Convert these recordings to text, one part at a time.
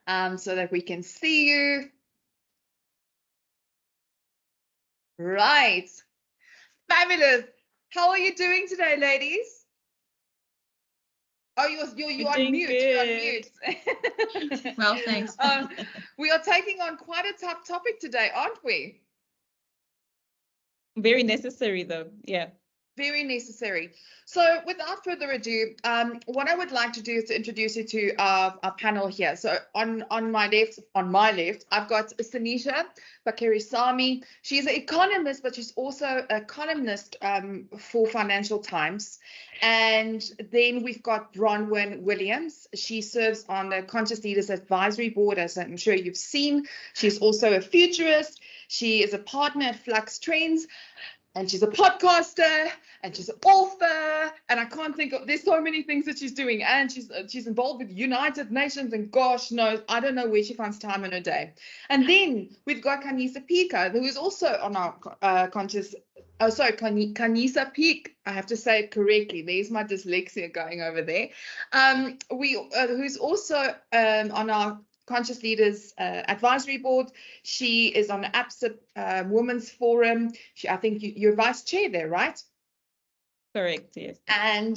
so that we can see you. Right. Fabulous. How are you doing today, ladies? Oh, you're on mute. Good. You're on mute. Well, thanks. We are taking on quite a tough topic today, aren't we? Very necessary, though. Yeah. Very necessary. So without further ado, what I would like to do is to introduce you to our panel here. So on my left, I've got Sanisha Packirisamy. She's an economist, but she's also a columnist for Financial Times. And then we've got Bronwyn Williams. She serves on the Conscious Leaders Advisory Board, as I'm sure you've seen. She's also a futurist. She is a partner at Flux Trends. And she's a podcaster, and she's an author, and I can't think of, there's so many things that she's doing, and she's involved with United Nations, and gosh knows, I don't know where she finds time in her day. And then we've got Khanyisa Phika, who is also on our Khanyisa Phika, I have to say it correctly, there's my dyslexia going over there, who's also on our Conscious Leaders Advisory Board. She is on the APSA Women's Forum. I think you're vice chair there, right? Correct, yes. And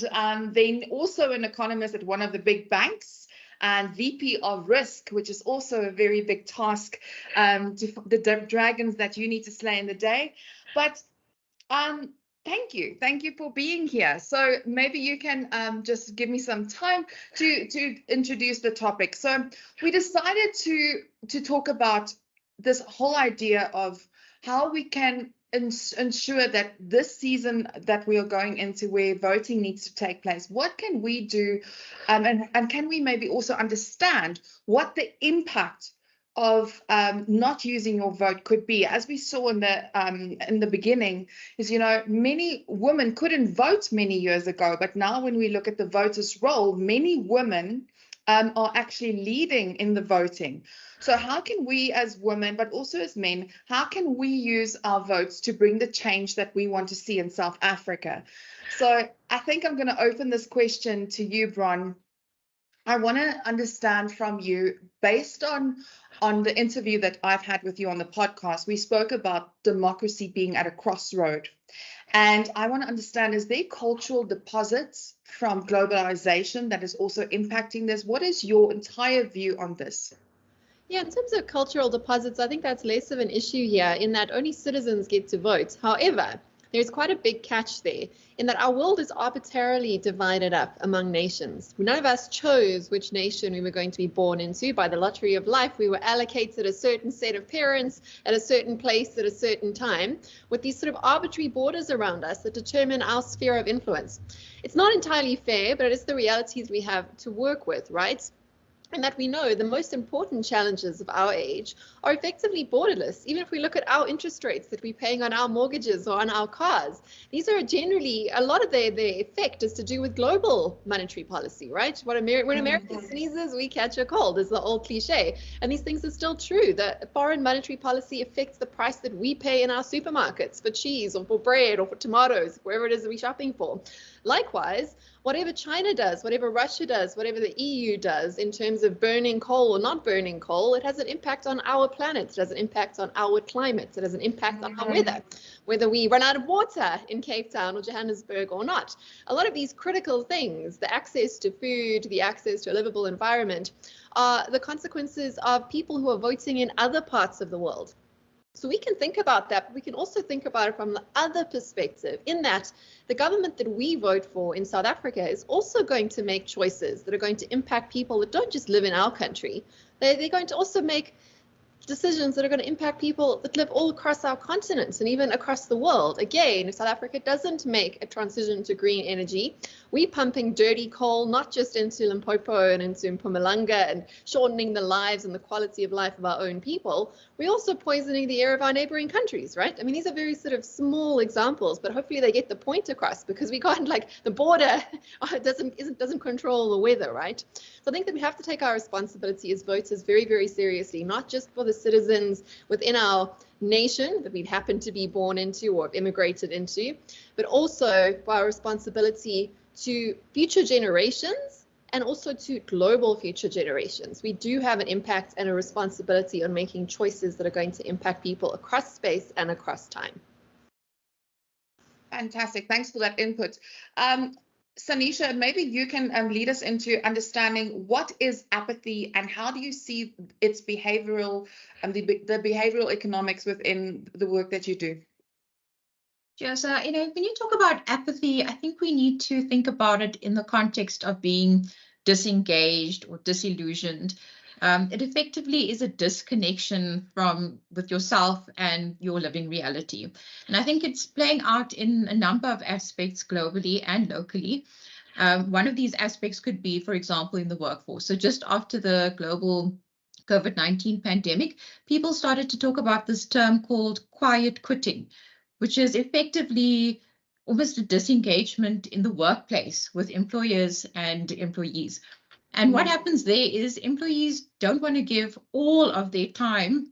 then also an economist at one of the big banks and VP of Risk, which is also a very big task, the dragons that you need to slay in the day. But thank you for being here. So maybe you can just give me some time to introduce the topic. So we decided to talk about this whole idea of how we can ensure that this season that we are going into, where voting needs to take place, what can we do, and can we maybe also understand what the impact of not using your vote could be. As we saw in the beginning, is, you know, many women couldn't vote many years ago, but now when we look at the voters' role, many women are actually leading in the voting. So how can we as women, but also as men, how can we use our votes to bring the change that we want to see in South Africa? So I think I'm going to open this question to you, Bron. I want to understand from you, based on the interview that I've had with you on the podcast, we spoke about democracy being at a crossroad. And I want to understand, is there cultural deposits from globalization that is also impacting this? What is your entire view on this? Yeah, in terms of cultural deposits, I think that's less of an issue here, in that only citizens get to vote. However, there's quite a big catch there, in that our world is arbitrarily divided up among nations. None of us chose which nation we were going to be born into. By the lottery of life, we were allocated a certain set of parents at a certain place at a certain time, with these sort of arbitrary borders around us that determine our sphere of influence. It's not entirely fair, but it is the realities we have to work with, right? And that we know the most important challenges of our age are effectively borderless. Even if we look at our interest rates that we're paying on our mortgages or on our cars, these are generally, a lot of their effect is to do with global monetary policy, right? When America sneezes, we catch a cold, is the old cliche. And these things are still true. The foreign monetary policy affects the price that we pay in our supermarkets for cheese or for bread or for tomatoes, wherever it is that we're shopping for. Likewise, whatever China does, whatever Russia does, whatever the EU does in terms of burning coal or not burning coal, it has an impact on our planet, it has an impact on our climate, it has an impact on our weather, whether we run out of water in Cape Town or Johannesburg or not. A lot of these critical things, the access to food, the access to a livable environment, are the consequences of people who are voting in other parts of the world. So we can think about that, but we can also think about it from the other perspective, in that the government that we vote for in South Africa is also going to make choices that are going to impact people that don't just live in our country. They're going to also make decisions that are going to impact people that live all across our continent and even across the world. Again, if South Africa doesn't make a transition to green energy, we're pumping dirty coal not just into Limpopo and into Mpumalanga and shortening the lives and the quality of life of our own people. We're also poisoning the air of our neighboring countries, right? I mean, these are very sort of small examples, but hopefully they get the point across, because we can't, like, the border doesn't control the weather, right? So I think that we have to take our responsibility as voters very, very seriously, not just for the citizens within our nation that we've happened to be born into or have immigrated into, but also for our responsibility to future generations and also to global future generations. We do have an impact and a responsibility on making choices that are going to impact people across space and across time. Fantastic. Thanks for that input. Sanisha, maybe you can lead us into understanding what is apathy and how do you see its behavioral, the behavioral economics within the work that you do? Sure. So, when you talk about apathy, I think we need to think about it in the context of being disengaged or disillusioned. It effectively is a disconnection with yourself and your living reality. And I think it's playing out in a number of aspects globally and locally. One of these aspects could be, for example, in the workforce. So just after the global COVID-19 pandemic, people started to talk about this term called quiet quitting, which is effectively almost a disengagement in the workplace with employers and employees. And what happens there is employees don't want to give all of their time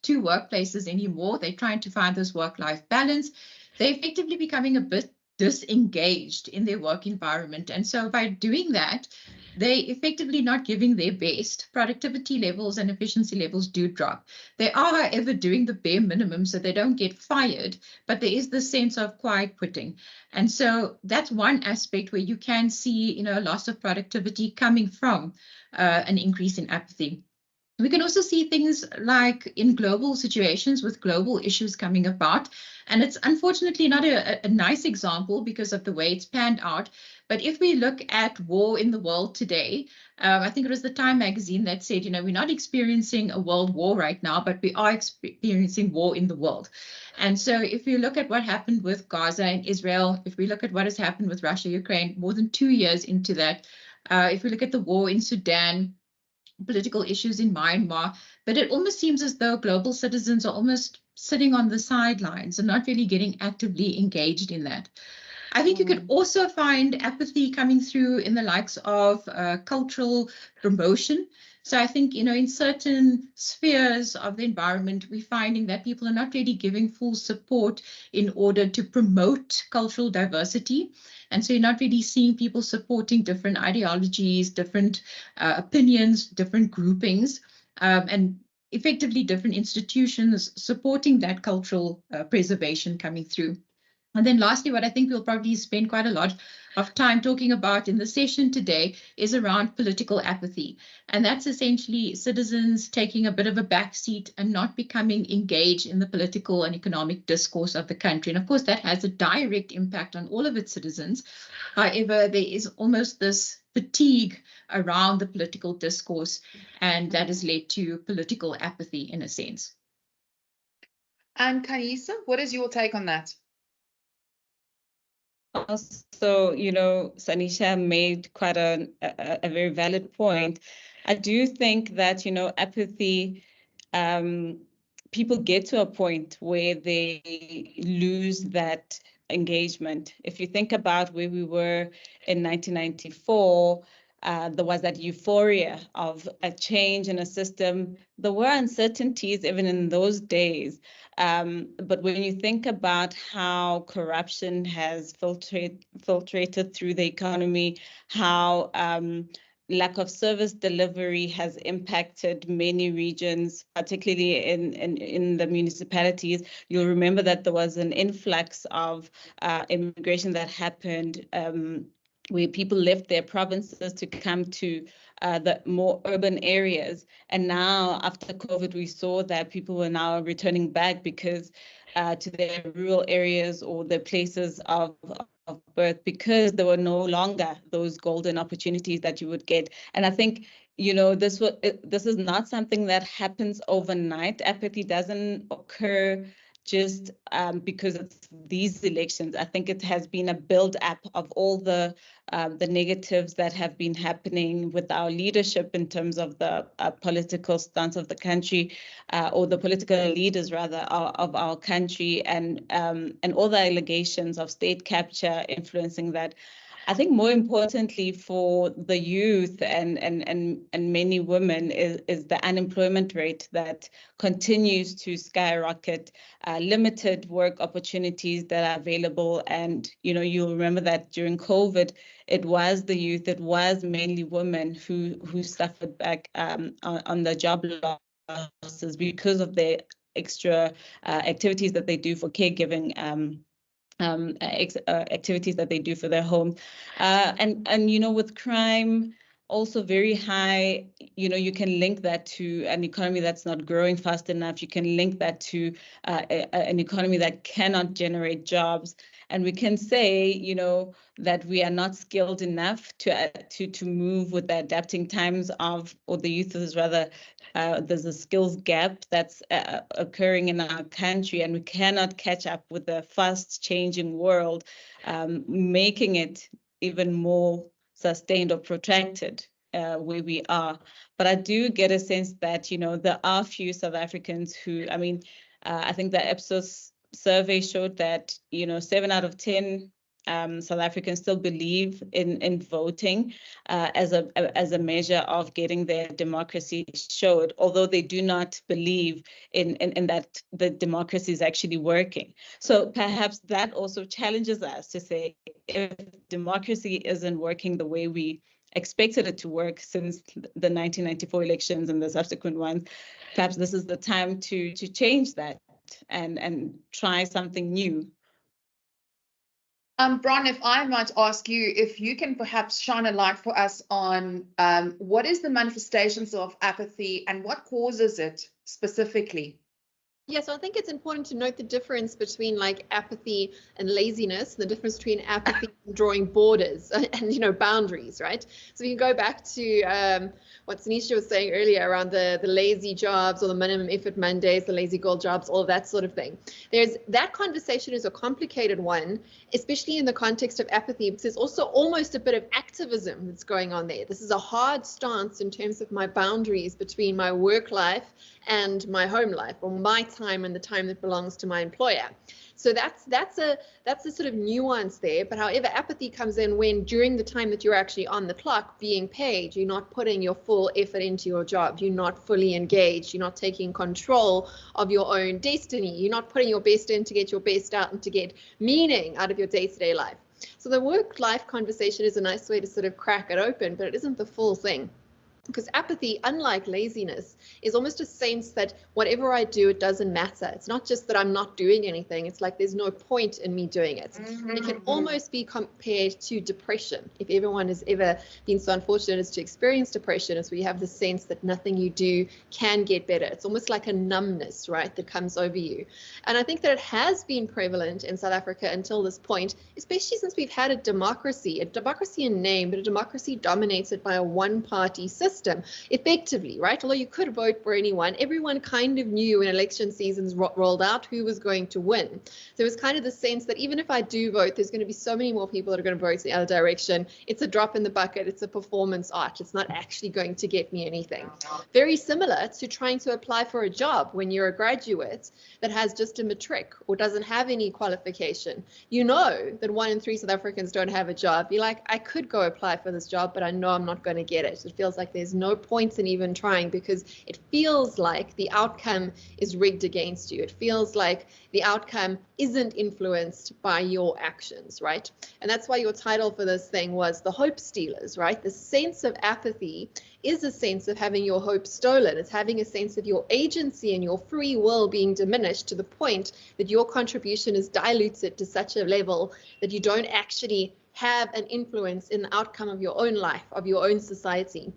to workplaces anymore. They're trying to find this work-life balance. They're effectively becoming a bit disengaged in their work environment. And so by doing that, they effectively not giving their best. Productivity levels and efficiency levels do drop. They are, however, doing the bare minimum so they don't get fired, but there is this sense of quiet quitting. And so that's one aspect where you can see, a loss of productivity coming from an increase in apathy. We can also see things like in global situations with global issues coming about. And it's unfortunately not a nice example because of the way it's panned out. But if we look at war in the world today, I think it was the Time magazine that said, we're not experiencing a world war right now, but we are experiencing war in the world. And so if you look at what happened with Gaza and Israel, if we look at what has happened with Russia, Ukraine, more than 2 years into that, if we look at the war in Sudan, political issues in Myanmar, but it almost seems as though global citizens are almost sitting on the sidelines and not really getting actively engaged in that. I think you could also find apathy coming through in the likes of cultural promotion. So I think, in certain spheres of the environment, we're finding that people are not really giving full support in order to promote cultural diversity. And so you're not really seeing people supporting different ideologies, different opinions, different groupings, and effectively different institutions supporting that cultural preservation coming through. And then lastly, what I think we'll probably spend quite a lot of time talking about in the session today is around political apathy. And that's essentially citizens taking a bit of a backseat and not becoming engaged in the political and economic discourse of the country. And of course, that has a direct impact on all of its citizens. However, there is almost this fatigue around the political discourse, and that has led to political apathy in a sense. And Khanyisa, what is your take on that? Also, Sanisha made quite a very valid point. I do think that, apathy, people get to a point where they lose that engagement. If you think about where we were in 1994, there was that euphoria of a change in a system. There were uncertainties even in those days. But when you think about how corruption has filtrated through the economy, how lack of service delivery has impacted many regions, particularly in the municipalities. You'll remember that there was an influx of immigration that happened where people left their provinces to come to the more urban areas. And now after COVID, we saw that people were now returning back because to their rural areas or the places of birth, because there were no longer those golden opportunities that you would get. And I think, this is not something that happens overnight. Apathy doesn't occur just because it's these elections. I think it has been a build up of all the negatives that have been happening with our leadership in terms of the political stance of the country, or the political leaders rather of our country, and all the allegations of state capture influencing that. I think more importantly for the youth and many women is the unemployment rate that continues to skyrocket, limited work opportunities that are available. And, you'll remember that during COVID, it was the youth, it was mainly women who suffered back on the job losses because of their extra activities that they do for caregiving, activities that they do for their home, and with crime also very high, you can link that to an economy that's not growing fast enough. You can link that to an economy that cannot generate jobs, and we can say that we are not skilled enough to move with the adapting times or the youth is rather. There's a skills gap that's occurring in our country, and we cannot catch up with the fast changing world, making it even more sustained or protracted where we are. But I do get a sense that, there are few South Africans who, I think the Ipsos survey showed that, 7 out of 10 South Africans still believe in voting as a measure of getting their democracy showed, although they do not believe in that the democracy is actually working. So perhaps that also challenges us to say, if democracy isn't working the way we expected it to work since the 1994 elections and the subsequent ones, perhaps this is the time to change that and try something new. Bron, if I might ask you, if you can perhaps shine a light for us on what is the manifestations of apathy and what causes it specifically? Yeah, so I think it's important to note the difference between apathy and laziness, the difference between apathy and drawing borders and boundaries, right? So you can go back to what Sanisha was saying earlier around the lazy jobs or the minimum effort Mondays, the lazy girl jobs, all of that sort of thing. That conversation is a complicated one, especially in the context of apathy, because there's also almost a bit of activism that's going on there. This is a hard stance in terms of my boundaries between my work life and my home life, or my time and the time that belongs to my employer. So that's a sort of nuance there. But however, apathy comes in when during the time that you're actually on the clock being paid, you're not putting your full effort into your job. You're not fully engaged. You're not taking control of your own destiny. You're not putting your best in to get your best out and to get meaning out of your day-to-day life. So the work-life conversation is a nice way to sort of crack it open, but it isn't the full thing. Because apathy, unlike laziness, is almost a sense that whatever I do, it doesn't matter. It's not just that I'm not doing anything. It's like there's no point in me doing it. It can almost be compared to depression. If everyone has ever been so unfortunate as to experience depression, it's where you have the sense that nothing you do can get better. It's almost like a numbness, right, that comes over you. And I think that it has been prevalent in South Africa until this point, especially since we've had a democracy in name, but a democracy dominated by a one-party system. Effectively, right? Although you could vote for anyone, everyone kind of knew when election seasons rolled out who was going to win. So it was kind of the sense that even if I do vote, there's going to be so many more people that are going to vote the other direction. It's a drop in the bucket. It's a performance art. It's not actually going to get me anything. Very similar to trying to apply for a job when you're a graduate that has just a matric or doesn't have any qualification. You know that 1 in 3 South Africans don't have a job. You're like, I could go apply for this job, but I know I'm not going to get it. It feels like there's no point in even trying because it feels like the outcome is rigged against you. It feels like the outcome isn't influenced by your actions, right? And that's why your title for this thing was The Hope Stealers, right? The sense of apathy is a sense of having your hope stolen. It's having a sense of your agency and your free will being diminished to the point that your contribution is diluted to such a level that you don't actually have an influence in the outcome of your own life, of your own society.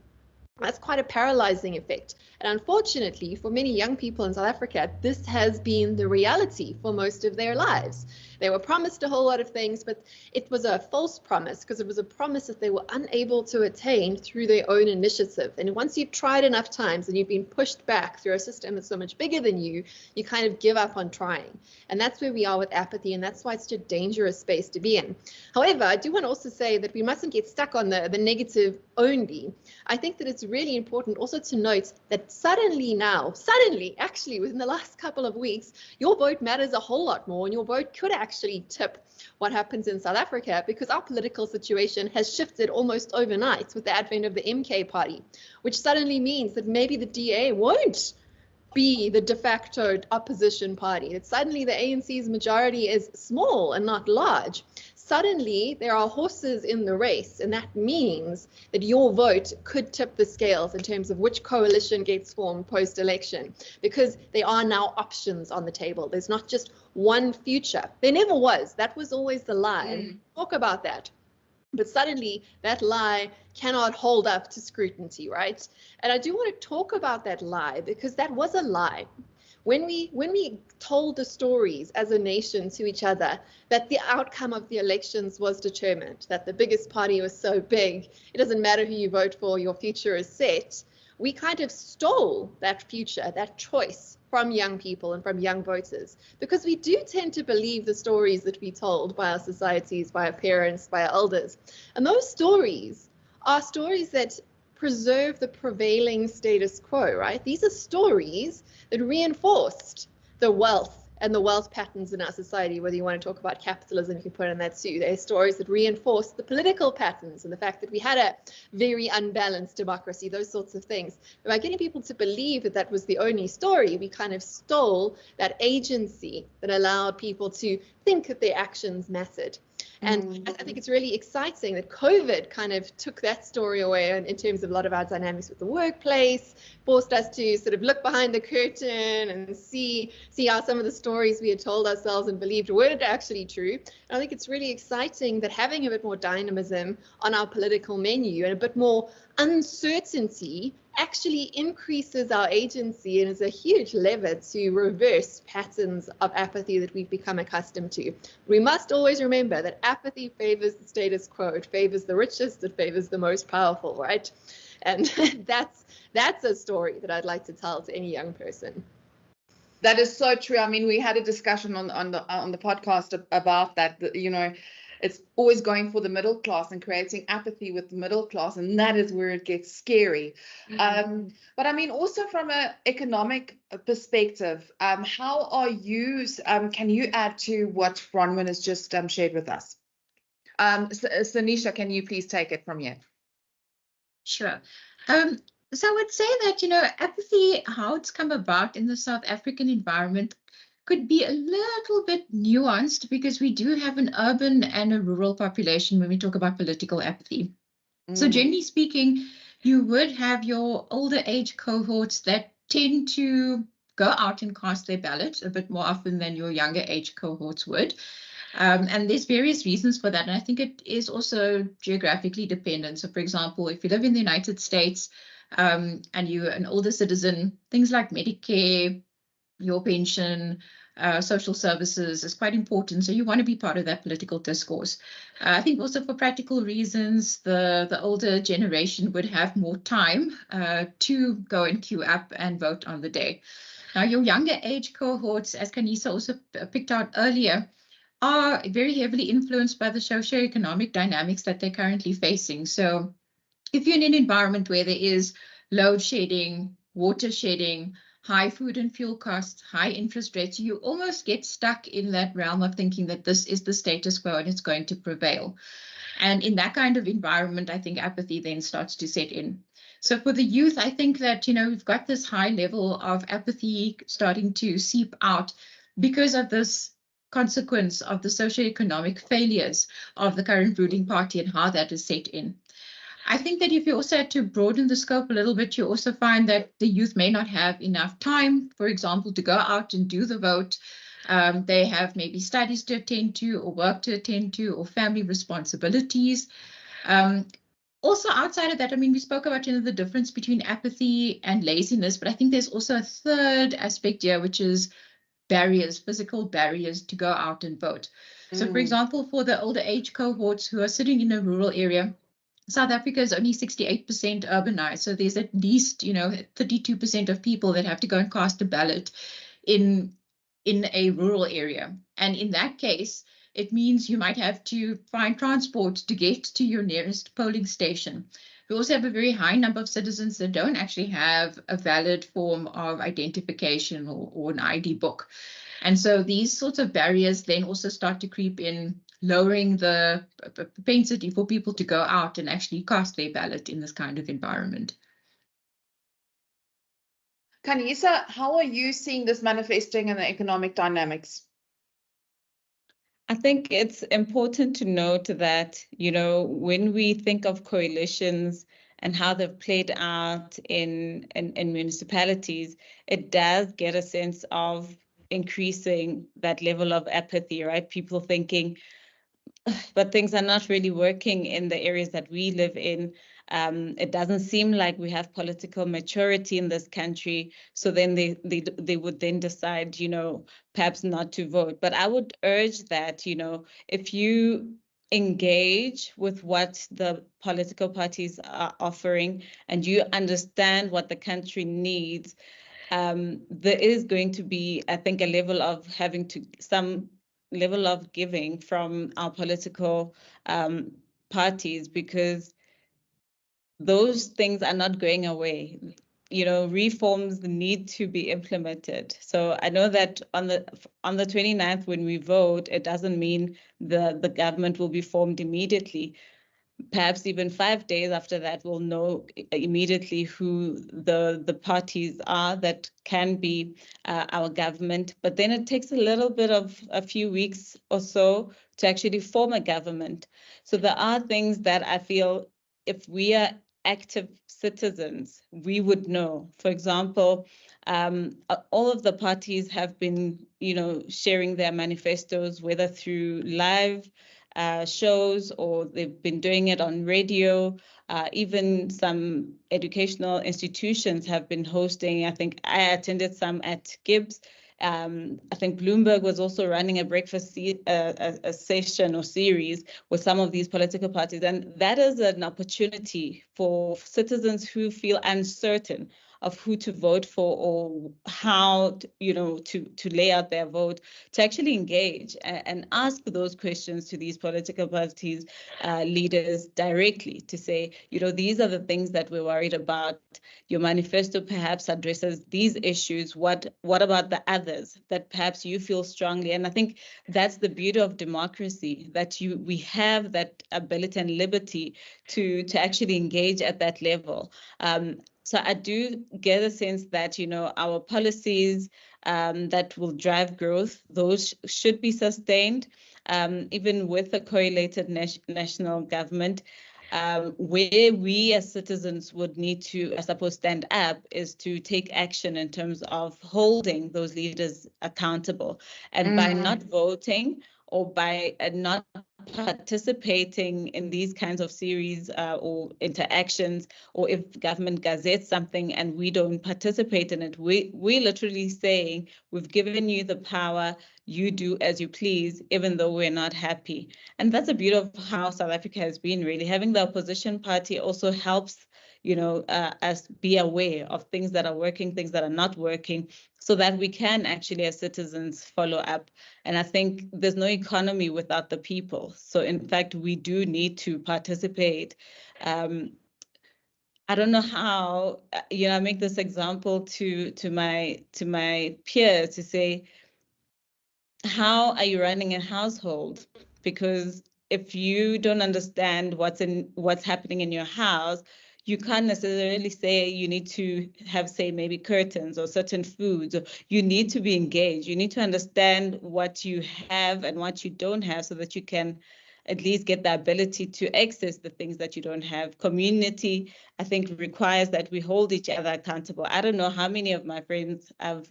That's quite a paralyzing effect. And unfortunately, for many young people in South Africa, this has been the reality for most of their lives. They were promised a whole lot of things, but it was a false promise because it was a promise that they were unable to attain through their own initiative. And once you've tried enough times and you've been pushed back through a system that's so much bigger than you, you kind of give up on trying. And that's where we are with apathy, and that's why it's such a dangerous space to be in. However, I do want to also say that we mustn't get stuck on the negative only. I think that it's really important also to note that suddenly, actually within the last couple of weeks, your vote matters a whole lot more, and your vote could actually tip what happens in South Africa, because our political situation has shifted almost overnight with the advent of the MK party, which suddenly means that maybe the DA won't be the de facto opposition party, that suddenly the ANC's majority is small and not large. Suddenly there are horses in the race, and that means that your vote could tip the scales in terms of which coalition gets formed post-election, because there are now options on the table. There's not just one future. There never was. That was always the lie. And talk about that. But suddenly that lie cannot hold up to scrutiny, right? And I do want to talk about that lie, because that was a lie. When we told the stories as a nation to each other that the outcome of the elections was determined, that the biggest party was so big, it doesn't matter who you vote for, your future is set, we kind of stole that future, that choice from young people and from young voters, because we do tend to believe the stories that we told by our societies, by our parents, by our elders. And those stories are stories that preserve the prevailing status quo, right? These are stories that reinforced the wealth and the wealth patterns in our society. Whether you want to talk about capitalism, you can put in that too. They're stories that reinforce the political patterns and the fact that we had a very unbalanced democracy, those sorts of things. But by getting people to believe that that was the only story, we kind of stole that agency that allowed people to think that their actions mattered. And I think it's really exciting that COVID kind of took that story away in terms of a lot of our dynamics with the workplace, forced us to sort of look behind the curtain and see how some of the stories we had told ourselves and believed weren't actually true. And I think it's really exciting that having a bit more dynamism on our political menu and a bit more uncertainty actually increases our agency and is a huge lever to reverse patterns of apathy that we've become accustomed to. We must always remember that apathy favors the status quo. It favors the richest, it favors the most powerful, right? And that's a story that I'd like to tell to any young person. That is so true. I mean, we had a discussion on the podcast about that, you know, it's always going for the middle class and creating apathy with the middle class, and that is where it gets scary. But I mean, also from an economic perspective, how are you, can you add to what Bronwyn has just shared with us? Sanisha, can you please take it from here? Sure. So I would say that, you know, apathy, how it's come about in the South African environment could be a little bit nuanced, because we do have an urban and a rural population when we talk about political apathy. So generally speaking, you would have your older age cohorts that tend to go out and cast their ballot a bit more often than your younger age cohorts would. And there's various reasons for that. And I think it is also geographically dependent. So for example, if you live in the United States and you're an older citizen, things like Medicare, your pension, social services is quite important. So you want to be part of that political discourse. I think also for practical reasons, the older generation would have more time to go and queue up and vote on the day. Now, your younger age cohorts, as Khanyisa also picked out earlier, are very heavily influenced by the socioeconomic dynamics that they're currently facing. So if you're in an environment where there is load shedding, water shedding, high food and fuel costs, high interest rates, you almost get stuck in that realm of thinking that this is the status quo and it's going to prevail. And in that kind of environment, I think apathy then starts to set in. So for the youth, I think that, you know, we've got this high level of apathy starting to seep out because of this consequence of the socioeconomic failures of the current ruling party and how that is set in. I think that if you also had to broaden the scope a little bit, you also find that the youth may not have enough time, for example, to go out and do the vote. They have maybe studies to attend to or work to attend to or family responsibilities. Also outside of that, I mean, we spoke about, you know, the difference between apathy and laziness, but I think there's also a third aspect here, which is barriers, physical barriers to go out and vote. So for example, for the older age cohorts who are sitting in a rural area, South Africa is only 68% urbanized. So there's at least, you know, 32% of people that have to go and cast a ballot in a rural area. And in that case, it means you might have to find transport to get to your nearest polling station. We also have a very high number of citizens that don't actually have a valid form of identification or an ID book. And so these sorts of barriers then also start to creep in, lowering the propensity for people to go out and actually cast their ballot in this kind of environment. Khanyisa, how are you seeing this manifesting in the economic dynamics? I think it's important to note that, when we think of coalitions and how they've played out in municipalities, it does get a sense of increasing that level of apathy, right? People thinking, but things are not really working in the areas that we live in. It doesn't seem like we have political maturity in this country. So then they would then decide, perhaps not to vote. But I would urge that, if you engage with what the political parties are offering and you understand what the country needs, there is going to be, I think, a level of having to some level of giving from our political parties, because those things are not going away. Reforms need to be implemented. So I know that on the 29th, when we vote, it doesn't mean the government will be formed immediately. Perhaps even 5 days after that, we'll know immediately who the parties are that can be our government. But then it takes a few weeks or so to actually form a government. So there are things that I feel, if we are active citizens, we would know. For example, all of the parties have been, sharing their manifestos, whether through live shows, or they've been doing it on radio. Even some educational institutions have been hosting. I think I attended some at Gibbs. I think Bloomberg was also running a breakfast a session or series with some of these political parties. And that is an opportunity for citizens who feel uncertain of who to vote for or how to lay out their vote, to actually engage and ask those questions to these political parties leaders directly, to say, these are the things that we're worried about. Your manifesto perhaps addresses these issues. What about the others that perhaps you feel strongly? And I think that's the beauty of democracy, that we have that ability and liberty to actually engage at that level. So I do get a sense that, our policies that will drive growth, those should be sustained, even with a coalited national government. Where we as citizens would need to, I suppose, stand up is to take action in terms of holding those leaders accountable. And by not voting or by not participating in these kinds of series or interactions, or if government gazettes something and we don't participate in it, we're literally saying, we've given you the power, you do as you please, even though we're not happy. And that's the beauty of how South Africa has been, really. Having the opposition party also helps, us be aware of things that are working, things that are not working, so that we can actually, as citizens, follow up. And I think there's no economy without the people. So in fact, we do need to participate. I don't know how, I make this example to my peers, to say, how are you running a household? Because if you don't understand what's happening in your house, you can't necessarily say you need to have, say, maybe curtains or certain foods. Or you need to be engaged. You need to understand what you have and what you don't have, so that you can at least get the ability to access the things that you don't have. Community, I think, requires that we hold each other accountable. I don't know how many of my friends have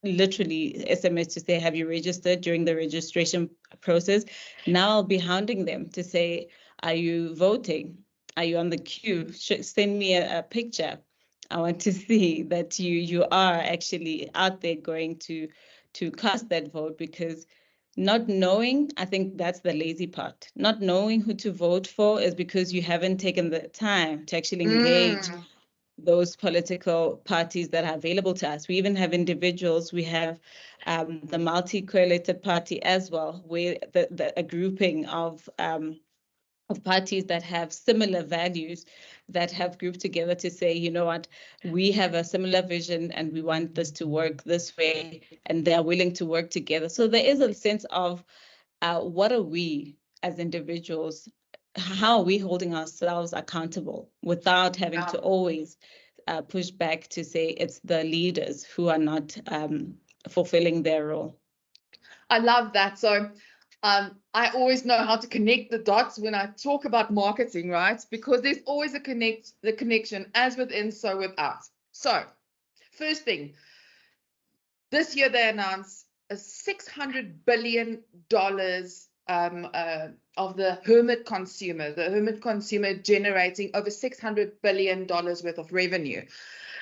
literally SMS to say, have you registered, during the registration process. Now I'll be hounding them to say, are you voting? Are you on the queue? Send me a picture. I want to see that you are actually out there going to cast that vote. Because not knowing, I think that's the lazy part. Not knowing who to vote for is because you haven't taken the time to actually engage those political parties that are available to us. We even have individuals. We have the multi-coalited party as well, where a grouping of of parties that have similar values, that have grouped together to say, you know what, we have a similar vision and we want this to work this way, and they are willing to work together. So there is a sense of what are we as individuals, how are we holding ourselves accountable without having to always push back to say it's the leaders who are not fulfilling their role. I love that. So I always know how to connect the dots when I talk about marketing, right? Because there's always the connection, as within, so without. So first thing, this year they announced a $600 billion of the hermit consumer generating over $600 billion worth of revenue.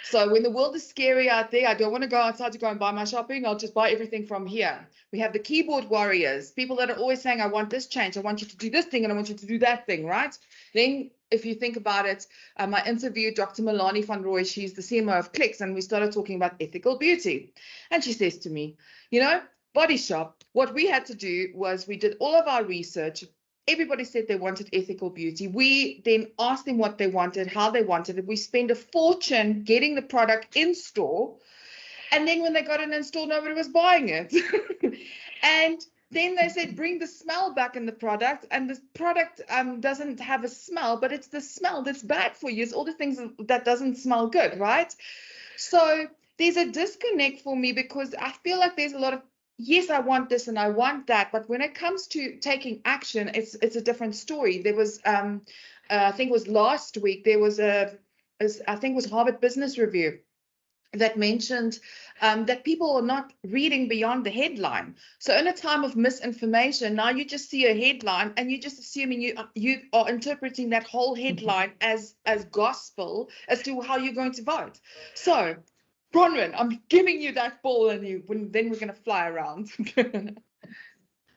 So when the world is scary out there, I don't want to go outside to go and buy my shopping. I'll just buy everything from here. We have the keyboard warriors, people that are always saying, I want this change. I want you to do this thing and I want you to do that thing, right? Then if you think about it, I interviewed Dr. Melanie van Rooy. She's the CMO of Clicks, and we started talking about ethical beauty. And she says to me, you know, Body Shop, what we had to do was we did all of our research. Everybody said they wanted ethical beauty. We then asked them what they wanted, how they wanted it. We spent a fortune getting the product in store. And then when they got it in store, nobody was buying it. And then they said, bring the smell back in the product. And the product doesn't have a smell, but it's the smell that's bad for you. It's all the things that doesn't smell good, right? So there's a disconnect for me, because I feel like there's a lot of, yes, I want this and I want that, but when it comes to taking action, it's a different story. There was, I think it was last week, there was I think it was Harvard Business Review that mentioned that people are not reading beyond the headline. So in a time of misinformation, now you just see a headline and you're just assuming you are interpreting that whole headline as gospel as to how you're going to vote. So Bronwyn, I'm giving you that ball, and then we're going to fly around.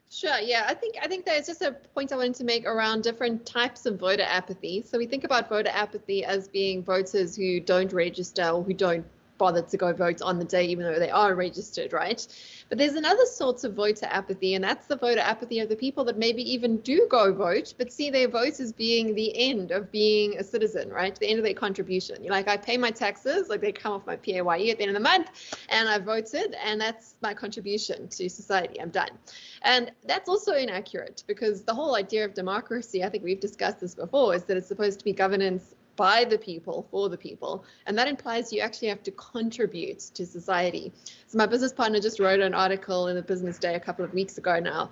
Sure. Yeah, I think there's just a point I wanted to make around different types of voter apathy. So we think about voter apathy as being voters who don't register or who don't bother to go vote on the day, even though they are registered, right? But there's another sort of voter apathy, and that's the voter apathy of the people that maybe even do go vote, but see their vote as being the end of being a citizen, right? The end of their contribution. You're like, I pay my taxes, like they come off my PAYE at the end of the month, and I voted, and that's my contribution to society. I'm done. And that's also inaccurate, because the whole idea of democracy, I think we've discussed this before, is that it's supposed to be governance by the people, for the people. And that implies you actually have to contribute to society. So my business partner just wrote an article in the Business Day a couple of weeks ago now,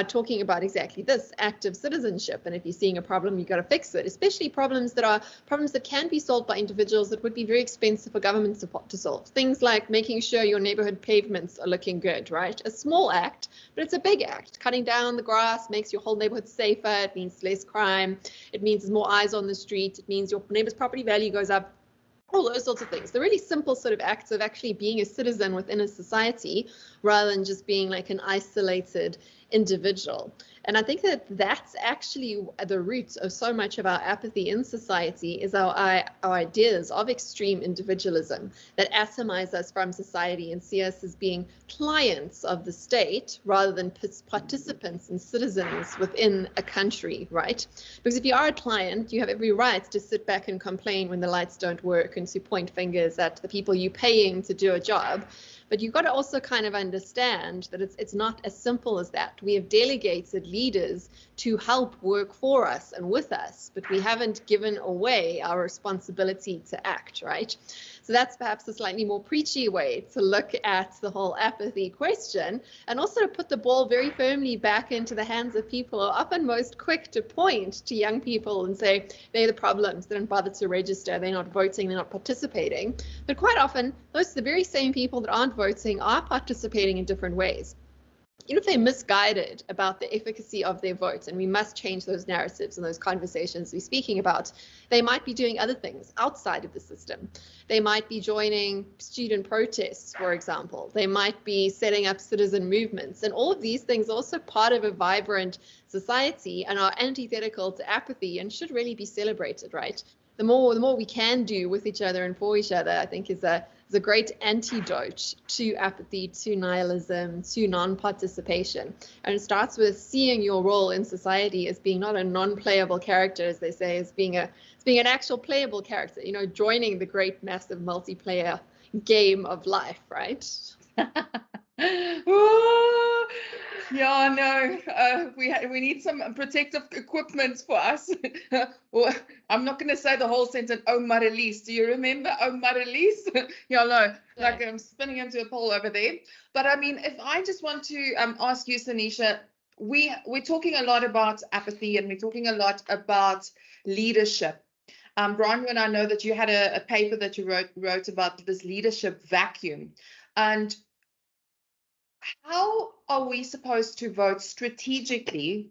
talking about exactly this, active citizenship. And if you're seeing a problem, you've got to fix it, especially problems that can be solved by individuals that would be very expensive for governments to solve. Things like making sure your neighborhood pavements are looking good, right? A small act, but it's a big act. Cutting down the grass makes your whole neighborhood safer. It means less crime. It means there's more eyes on the street. It means your neighbor's property value goes up. All those sorts of things. The really simple sort of acts of actually being a citizen within a society, rather than just being like an isolated individual. And I think that that's actually the root of so much of our apathy in society, is our ideas of extreme individualism that atomize us from society and see us as being clients of the state rather than participants and citizens within a country, right? Because if you are a client, you have every right to sit back and complain when the lights don't work and to point fingers at the people you're paying to do a job. But you've got to also kind of understand that it's not as simple as that. We have delegated leaders to help work for us and with us, but we haven't given away our responsibility to act, right? So that's perhaps a slightly more preachy way to look at the whole apathy question, and also to put the ball very firmly back into the hands of people who are often most quick to point to young people and say, they're the problems, they don't bother to register, they're not voting, they're not participating. But quite often, those are the very same people that aren't voting are participating in different ways. Even if they're misguided about the efficacy of their vote, and we must change those narratives and those conversations we're speaking about, they might be doing other things outside of the system. They might be joining student protests, for example. They might be setting up citizen movements, and all of these things are also part of a vibrant society and are antithetical to apathy and should really be celebrated, right? The more we can do with each other and for each other, I think is a is a great antidote to apathy, to nihilism, to non-participation. And it starts with seeing your role in society as being not a non-playable character, as they say, as being an actual playable character, you know, joining the great massive multiplayer game of life, right? Ooh, yeah, no, we need some protective equipment for us. Well, I'm not going to say the whole sentence, oh, Marilies. Do you remember, oh, Marilies? Yeah, no, like I'm spinning into a pole over there. But I mean, if I just want to ask you, Sanisha, we're talking a lot about apathy and we're talking a lot about leadership. Bronwyn, I know that you had a paper that you wrote about this leadership vacuum. And how are we supposed to vote strategically,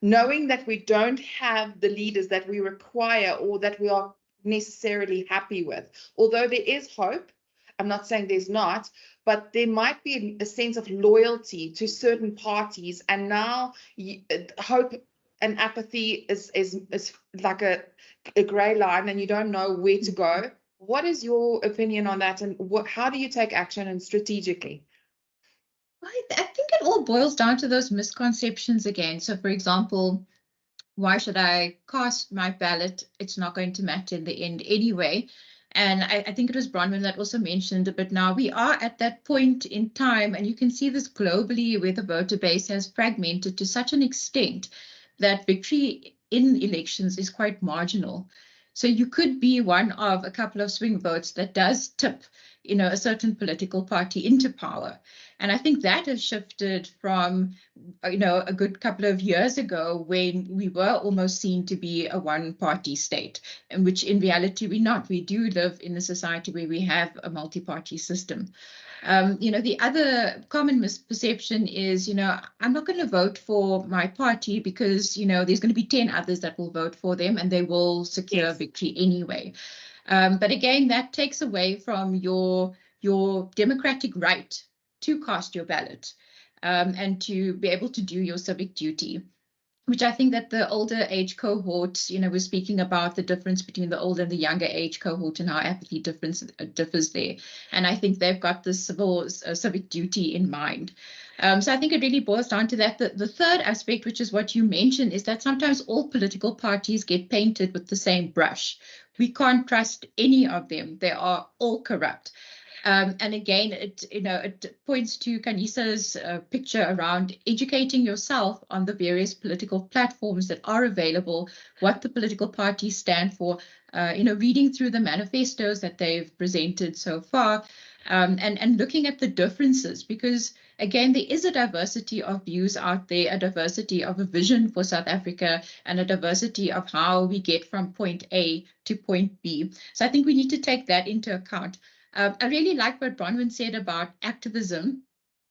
knowing that we don't have the leaders that we require or that we are necessarily happy with? Although there is hope, I'm not saying there's not, but there might be a sense of loyalty to certain parties, and now hope and apathy is like a gray line, and you don't know where to go. What is your opinion on that, and how do you take action and strategically? I think it all boils down to those misconceptions again. So, for example, why should I cast my ballot? It's not going to matter in the end anyway. And I think it was Bronwyn that also mentioned, but now we are at that point in time, and you can see this globally where the voter base has fragmented to such an extent that victory in elections is quite marginal. So you could be one of a couple of swing votes that does tip, you know, a certain political party into power. And I think that has shifted from, you know, a good couple of years ago when we were almost seen to be a one-party state, in which in reality we're not. We do live in a society where we have a multi-party system. You know, the other common misperception is, you know, I'm not going to vote for my party because, you know, there's going to be 10 others that will vote for them and they will secure victory anyway. But again, that takes away from your democratic right to cast your ballot and to be able to do your civic duty, which I think that the older age cohort, you know, we're speaking about the difference between the older and the younger age cohort and how apathy differs there. And I think they've got this civic duty in mind. So I think it really boils down to that. The third aspect, which is what you mentioned, is that sometimes all political parties get painted with the same brush. We can't trust any of them. They are all corrupt. And again, it points to Khanyisa's picture around educating yourself on the various political platforms that are available, what the political parties stand for, reading through the manifestos that they've presented so far, and looking at the differences, because again, there is a diversity of views out there, a diversity of a vision for South Africa, and a diversity of how we get from point A to point B. So I think we need to take that into account. I really like what Bronwyn said about activism.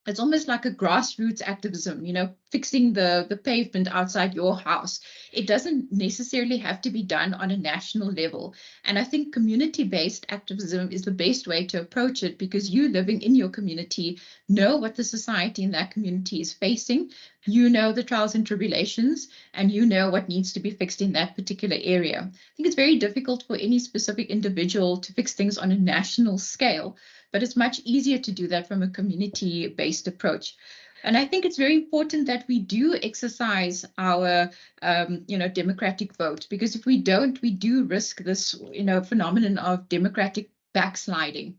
It's almost like a grassroots activism, you know, fixing the pavement outside your house. It doesn't necessarily have to be done on a national level. And I think community-based activism is the best way to approach it, because you living in your community know what the society in that community is facing. You know the trials and tribulations, and you know what needs to be fixed in that particular area. I think it's very difficult for any specific individual to fix things on a national scale, but it's much easier to do that from a community-based approach. And I think it's very important that we do exercise our, democratic vote, because if we don't, we do risk this, phenomenon of democratic backsliding.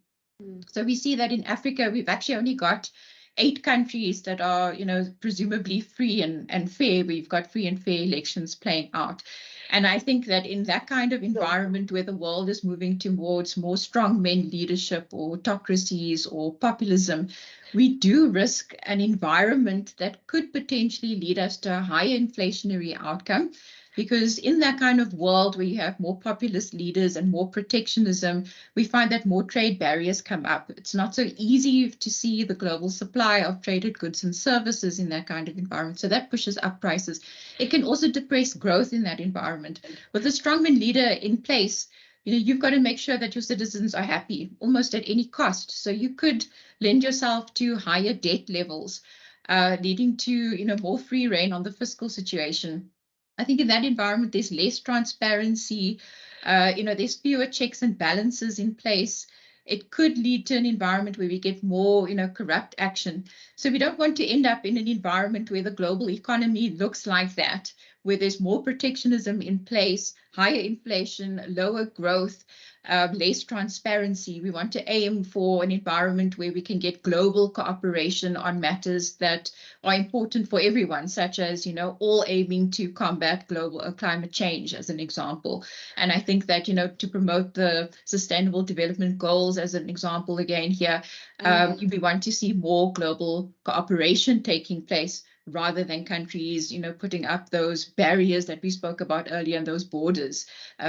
So we see that in Africa, we've actually only got 8 countries that are, presumably free and fair. We've got free and fair elections playing out. And I think that in that kind of environment where the world is moving towards more strongmen leadership or autocracies or populism, we do risk an environment that could potentially lead us to a higher inflationary outcome. Because in that kind of world where you have more populist leaders and more protectionism, we find that more trade barriers come up. It's not so easy to see the global supply of traded goods and services in that kind of environment. So that pushes up prices. It can also depress growth in that environment. With a strongman leader in place, you've got to make sure that your citizens are happy almost at any cost. So you could lend yourself to higher debt levels, leading to more free rein on the fiscal situation. I think in that environment, there's less transparency, there's fewer checks and balances in place. it could lead to an environment where we get more, corrupt action. So we don't want to end up in an environment where the global economy looks like that, where there's more protectionism in place, higher inflation, lower growth, less transparency. We want to aim for an environment where we can get global cooperation on matters that are important for everyone, such as, all aiming to combat global climate change, as an example. And I think that, to promote the Sustainable Development Goals, as an example again here, we want to see more global cooperation taking place, rather than countries, putting up those barriers that we spoke about earlier and those borders,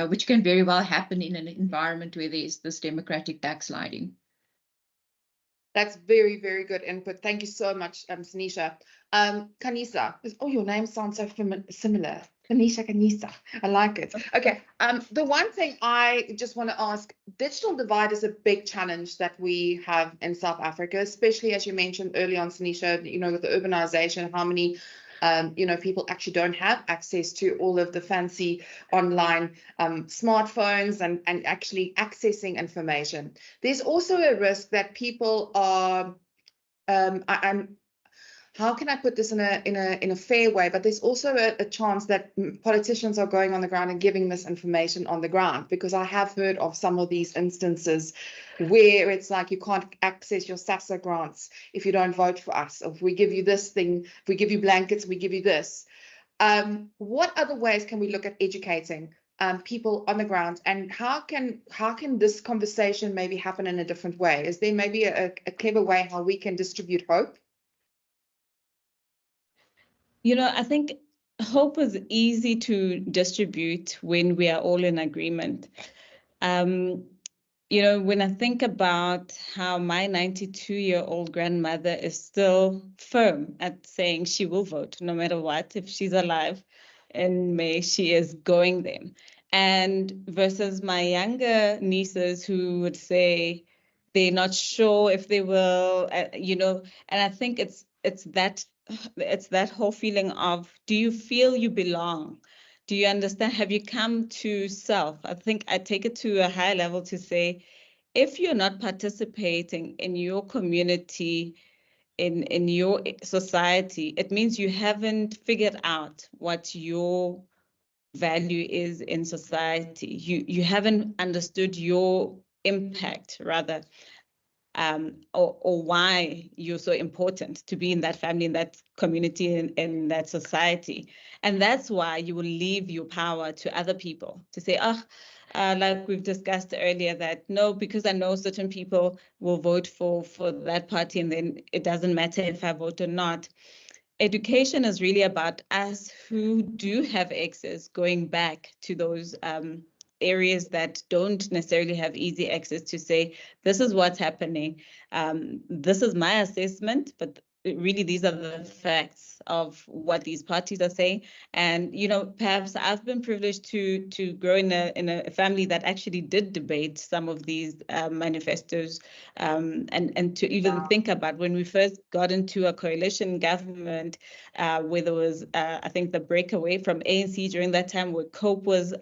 which can very well happen in an environment where there's this democratic backsliding. That's very, very good input. Thank you so much, Sanisha. Khanyisa, oh, your name sounds so similar. Khanyisa, I like it. Okay, the one thing I just want to ask, digital divide is a big challenge that we have in South Africa, especially as you mentioned early on, Sanisha, with the urbanization, how many people actually don't have access to all of the fancy online smartphones and actually accessing information. There's also a risk that people are, how can I put this in a fair way? But there's also a chance that politicians are going on the ground and giving misinformation on the ground, because I have heard of some of these instances where it's like you can't access your SASSA grants if you don't vote for us. If we give you this thing, if we give you blankets, we give you this. What other ways can we look at educating people on the ground, and how can this conversation maybe happen in a different way? Is there maybe a clever way how we can distribute hope? I think hope is easy to distribute when we are all in agreement. When I think about how my 92-year-old grandmother is still firm at saying she will vote no matter what, if she's alive in May, she is going there. And versus my younger nieces who would say they're not sure if they will, and I think it's that whole feeling of, do you feel you belong? Do you understand? Have you come to self? I think I take it to a higher level to say, if you're not participating in your community, in your society, it means you haven't figured out what your value is in society. You haven't understood your impact, rather. Or why you're so important to be in that family, in that community, in that society. And that's why you will leave your power to other people to say, like we've discussed earlier, that no, because I know certain people will vote for that party, and then it doesn't matter if I vote or not. Education is really about us who do have access going back to those areas that don't necessarily have easy access to say, this is what's happening. This is my assessment, but really these are the facts of what these parties are saying. And, perhaps I've been privileged to grow in a family that actually did debate some of these manifestos, and to even think about when we first got into a coalition government, where there was, I think, the breakaway from ANC during that time, where COPE was,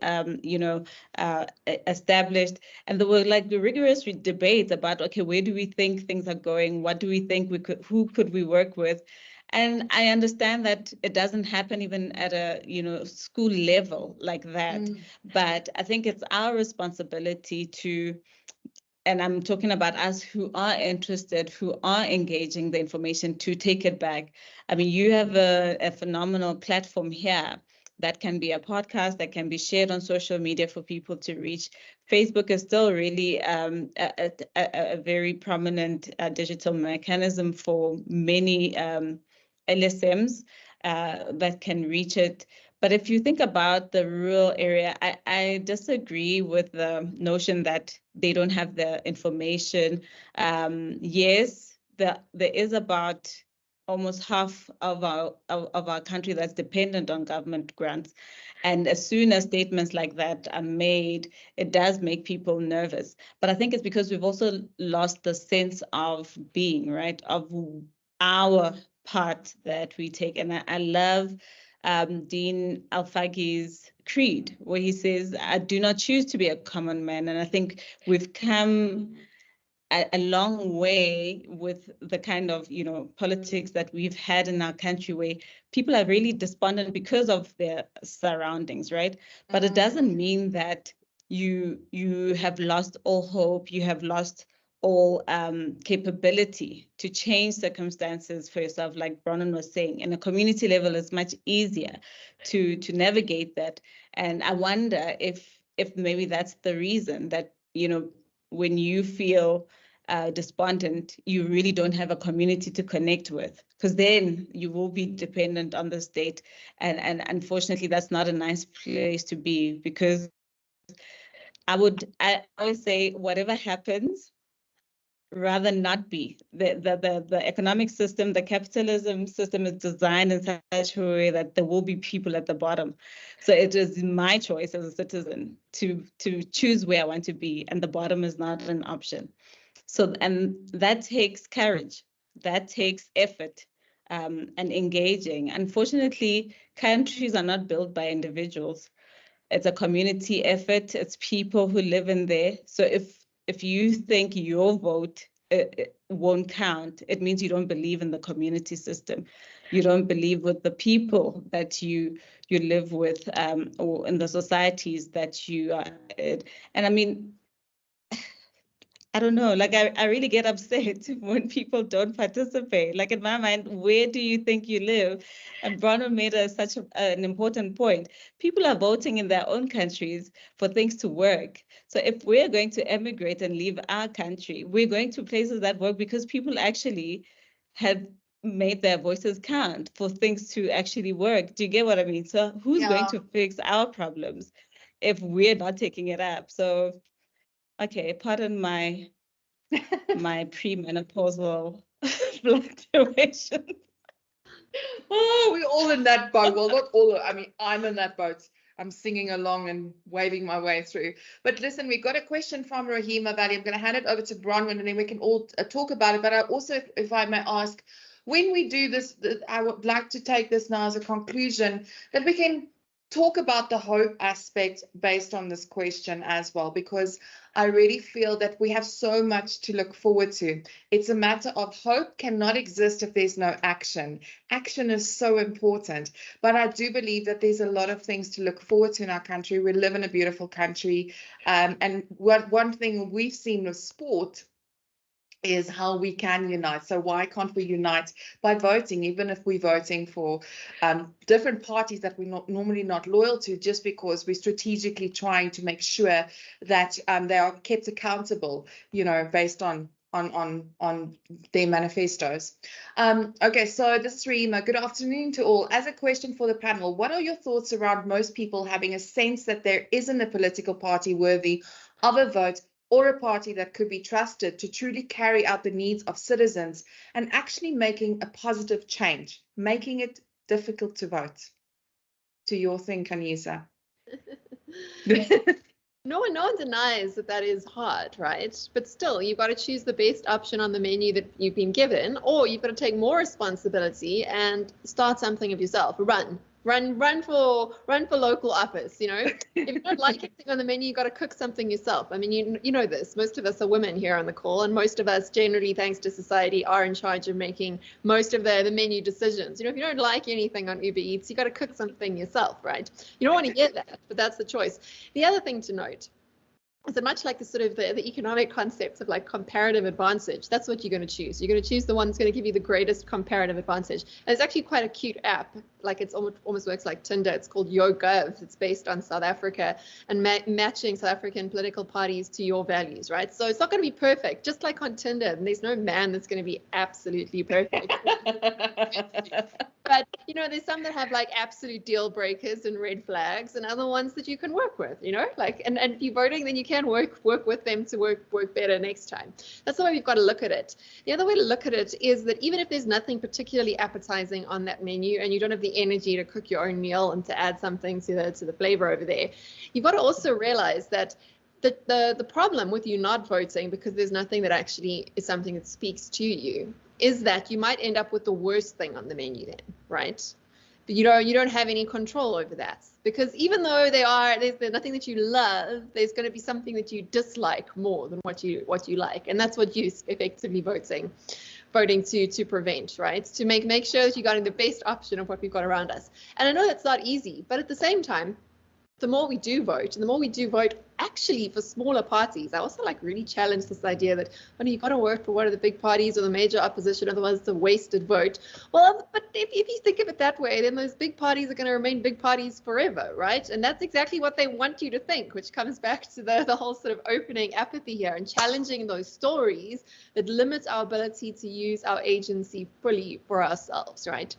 established, and there were like rigorous debates about, okay, where do we think things are going? What do we think who could we work with? And I understand that it doesn't happen even at a school level like that. But I think it's our responsibility to, and I'm talking about us who are interested, who are engaging the information, to take it back. I mean, you have a phenomenal platform here that can be a podcast, that can be shared on social media for people to reach. Facebook is still really a very prominent digital mechanism for many LSMs that can reach it. But if you think about the rural area, I disagree with the notion that they don't have the information. Yes, there is about almost half of our country that's dependent on government grants. And as soon as statements like that are made, it does make people nervous. But I think it's because we've also lost the sense of being, right, of our part that we take. And I love Dean Alfagi's creed, where he says, I do not choose to be a common man. And I think we've come a long way with the kind of, politics that we've had in our country, where people are really despondent because of their surroundings, right? But it doesn't mean that you have lost all hope, you have lost all capability to change circumstances for yourself. Like Bronwyn was saying, in a community level, it's much easier to navigate that. And I wonder if maybe that's the reason that, when you feel despondent, you really don't have a community to connect with, because then you will be dependent on the state. And unfortunately, that's not a nice place to be, because I always say, whatever happens, rather not be. The economic system, the capitalism system is designed in such a way that there will be people at the bottom. So it is my choice as a citizen to choose where I want to be, and the bottom is not an option. So, and that takes courage, that takes effort, and engaging. Unfortunately, countries are not built by individuals. It's a community effort. It's people who live in there. So if you think your vote won't count, it means you don't believe in the community system. You don't believe with the people that you live with, or in the societies that you are in. And I mean, I don't know, like I really get upset when people don't participate. Like in my mind, where do you think you live? And Bronwyn made such an important point. People are voting in their own countries for things to work. So if we're going to emigrate and leave our country, we're going to places that work because people actually have made their voices count for things to actually work. Do you get what I mean? So who's going to fix our problems if we're not taking it up? So okay, pardon my premenopausal fluctuation. Oh, we're all in that boat. Well, not all. I mean, I'm in that boat. I'm singing along and waving my way through. But listen, we got a question from Rahima Valley. I'm going to hand it over to Bronwyn, and then we can all talk about it. But I also, if I may ask, when we do this, I would like to take this now as a conclusion that we can talk about the hope aspect based on this question as well, because I really feel that we have so much to look forward to. It's a matter of hope cannot exist if there's no action. Action is so important, but I do believe that there's a lot of things to look forward to in our country. We live in a beautiful country, and one thing we've seen with sport is how we can unite. So why can't we unite by voting, even if we're voting for different parties that we're normally not loyal to, just because we're strategically trying to make sure that they are kept accountable, based on their manifestos. Okay, so this is Reema. Good afternoon to all. As a question for the panel, what are your thoughts around most people having a sense that there isn't a political party worthy of a vote, or a party that could be trusted to truly carry out the needs of citizens and actually making a positive change, making it difficult to vote? To your thing, Khanyisa. No one denies that is hard, right? But still, you've got to choose the best option on the menu that you've been given, or you've got to take more responsibility and start something of yourself. Run for local office. If you don't like anything on the menu, you got to cook something yourself. I mean, you know this. Most of us are women here on the call, and most of us, generally, thanks to society, are in charge of making most of the menu decisions. If you don't like anything on Uber Eats, you got to cook something yourself, right? You don't want to hear that, but that's the choice. The other thing to note is that much like the sort of the economic concepts of like comparative advantage, that's what you're going to choose. You're going to choose the one that's going to give you the greatest comparative advantage. And it's actually quite a cute app. Like it's almost works like Tinder. It's called YouGov. It's based on South Africa and matching South African political parties to your values, right? So it's not going to be perfect, just like on Tinder. And there's no man that's going to be absolutely perfect. But there's some that have like absolute deal breakers and red flags, and other ones that you can work with. And if you're voting, then you can work with them to work better next time. That's the way we've got to look at it. The other way to look at it is that even if there's nothing particularly appetizing on that menu, and you don't have the energy to cook your own meal and to add something to the flavor over there, you've got to also realize that the problem with you not voting because there's nothing that actually is something that speaks to you is that you might end up with the worst thing on the menu then, right? But you don't have any control over that, because even though there's nothing that you love, there's going to be something that you dislike more than what you like, and that's what you're effectively voting to prevent, right? To make sure that you're getting the best option of what we've got around us. And I know that's not easy, but at the same time, the more we do vote, and the more we do vote actually for smaller parties. I also really challenge this idea that, you got to vote for one of the big parties or the major opposition, otherwise it's a wasted vote. Well, but if you think of it that way, then those big parties are going to remain big parties forever, right? And that's exactly what they want you to think, which comes back to the whole sort of opening apathy here and challenging those stories that limit our ability to use our agency fully for ourselves, right?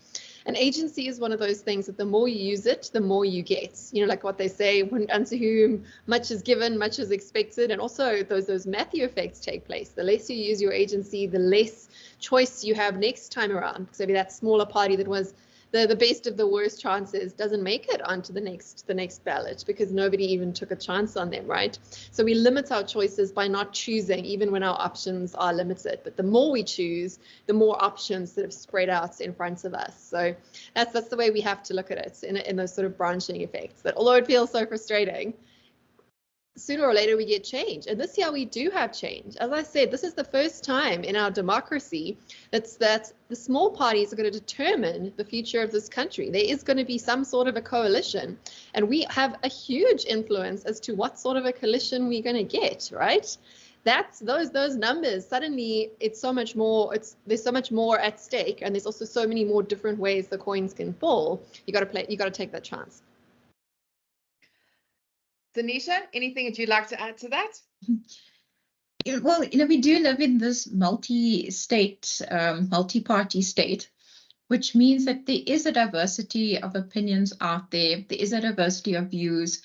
And agency is one of those things that the more you use it, the more you get. Like what they say, unto whom much is given, much is expected. And also those Matthew effects take place. The less you use your agency, the less choice you have next time around. Because maybe that smaller party that was the best of the worst chances doesn't make it onto the next ballot because nobody even took a chance on them, right? So we limit our choices by not choosing, even when our options are limited. But the more we choose, the more options that have spread out in front of us. So that's the way we have to look at it in those sort of branching effects. That although it feels so frustrating, sooner or later we get change. And this year we do have change. As I said, this is the first time in our democracy that the small parties are going to determine the future of this country. There is going to be some sort of a coalition, and we have a huge influence as to what sort of a coalition we're going to get, right? That's those numbers. Suddenly it's so much more, there's so much more at stake, and there's also so many more different ways the coins can fall. You got to take that chance. Sanisha, anything that you'd like to add to that? Well, we do live in this multi-state, multi-party state, which means that there is a diversity of opinions out there. There is a diversity of views.